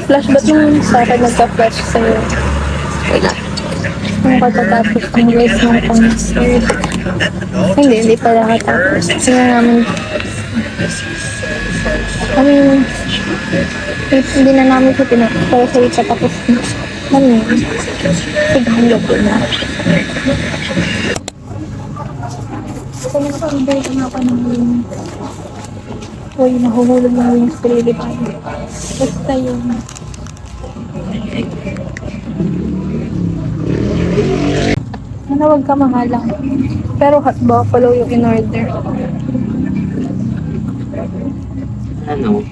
nagka-flash? Ba't nung sa akin nagka-flash sa'yo? Wala. Nung katatapos ng guys ng concert. Hindi pala katapos. Kasi nga namin, hindi na namin siya pero sa'yo katapos na. Ano yun? Sighalog yun na. Kasi nag-order na ako ng uy, nahuhulog na yung spray pa. Basta yun. Ano, huwag ka mahalang. Pero hot buffalo yung in-order. Ano?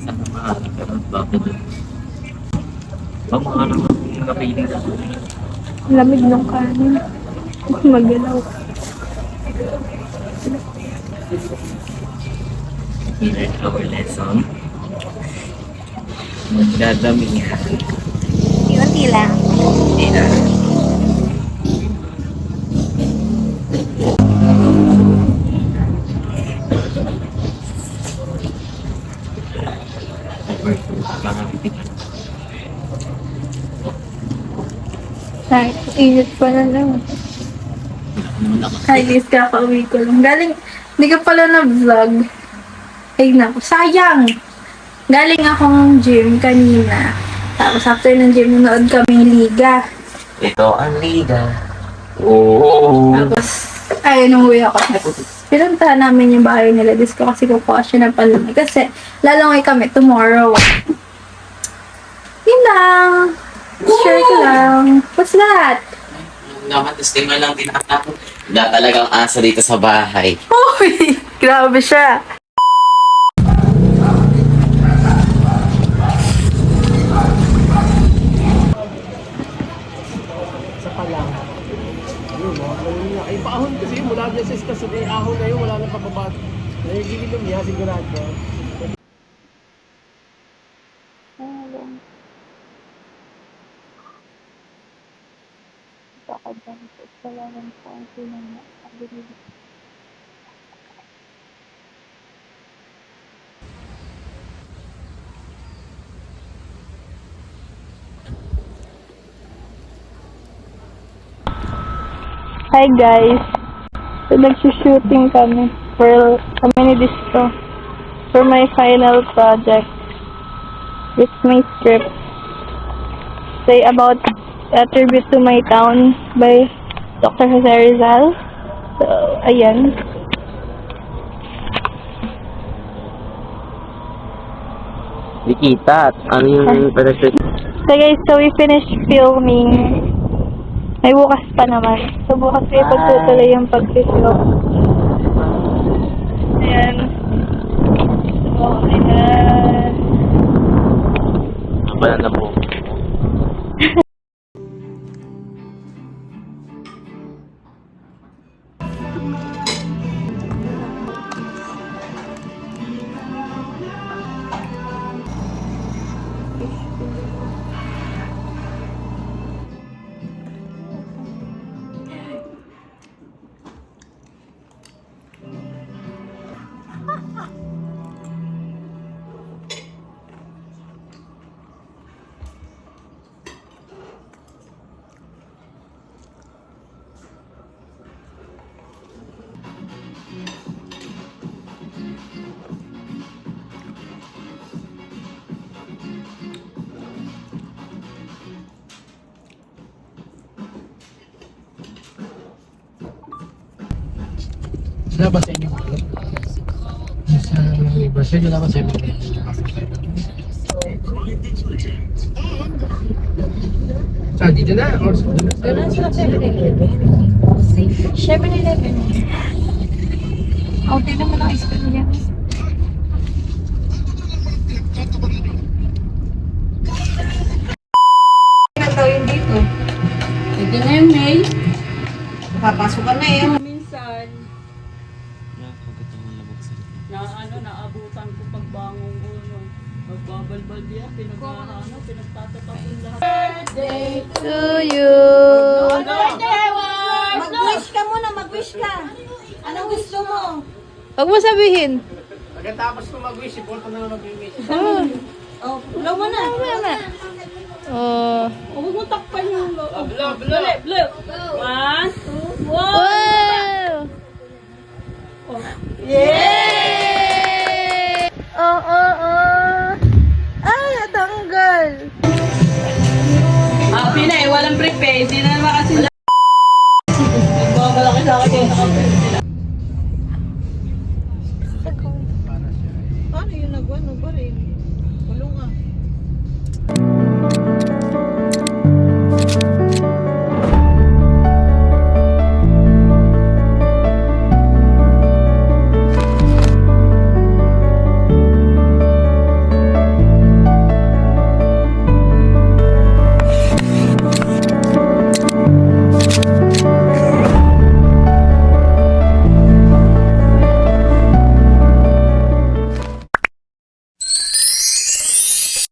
Sana maaari ka ng bakit? Pamaharap ng kapiling ka. Lamig ng kanin. Magalaw. Learn our lesson. Magdadami. Unti lang. Hindi na. Ay, init pa na lang. Ay, least kakauwi ko lang. Galing, hindi ka pala na-vlog. Ay, naku, sayang! Galing akong gym kanina. Tapos after ng gym, nanood kaming liga. Ito ang liga. Oo. Tapos, ay, umuwi ako. Pinuntahan namin yung bahay nila. Disco kasi kukuha siya ng palamig. Kasi, lalangay kami tomorrow. Yun lang. Share ko lang. What's that? Naman, disclaimer lang tinatapos. Wala talagang asa dito sa bahay. Uy! Grabe siya. Ay, paahon kasi mula dyan sa istasyon, eh, ahon na yun, wala nang pababa. Nagigilom niya, sigurado. Hi guys. So, nagsushooting kami for ni Disco for my final project. It's my script. Say about a tribute to my town by Dr. Jose Rizal. So, ayan. Di kita. Ano yung parashoot? So guys, so we finished filming. May bukas pa naman. So bukas kayo pagtutuloy yung pag-film. Ayan. So, ayan. Wala na po. Wala ba sa inyo? Sa anniversary, wala ba sa inyo? Saan? Dito na? Or sa dito? Doon sa 7-Eleven. 7-Eleven. Okay naman ang ice cream niya. Ilan daw yun dito? Hindi na yung May. Papasok ka na eh. Minsan, naabutan ko pagbangon ko, no. Magbabalbal diya, pinagtatatapon lahat. Birthday To you. Mag-wish ka muna, mag-wish ka. Anong gusto mo? Huwag mo sabihin. Pagkatapos ko mag-wish, si Paul pa naman mag-wish. Oh, blow mo na. Oh. Huwag mo takpan yung blow. Blow, blow. Blow. 1, 2, 1. Wow! Yay! Ay, natanggal. Pinay, walang prepaid. Hindi na naman kasi nagbabalaki sa akin yung naka-prepaid nila. Paano yung nagwan? Baril? Kulong ah.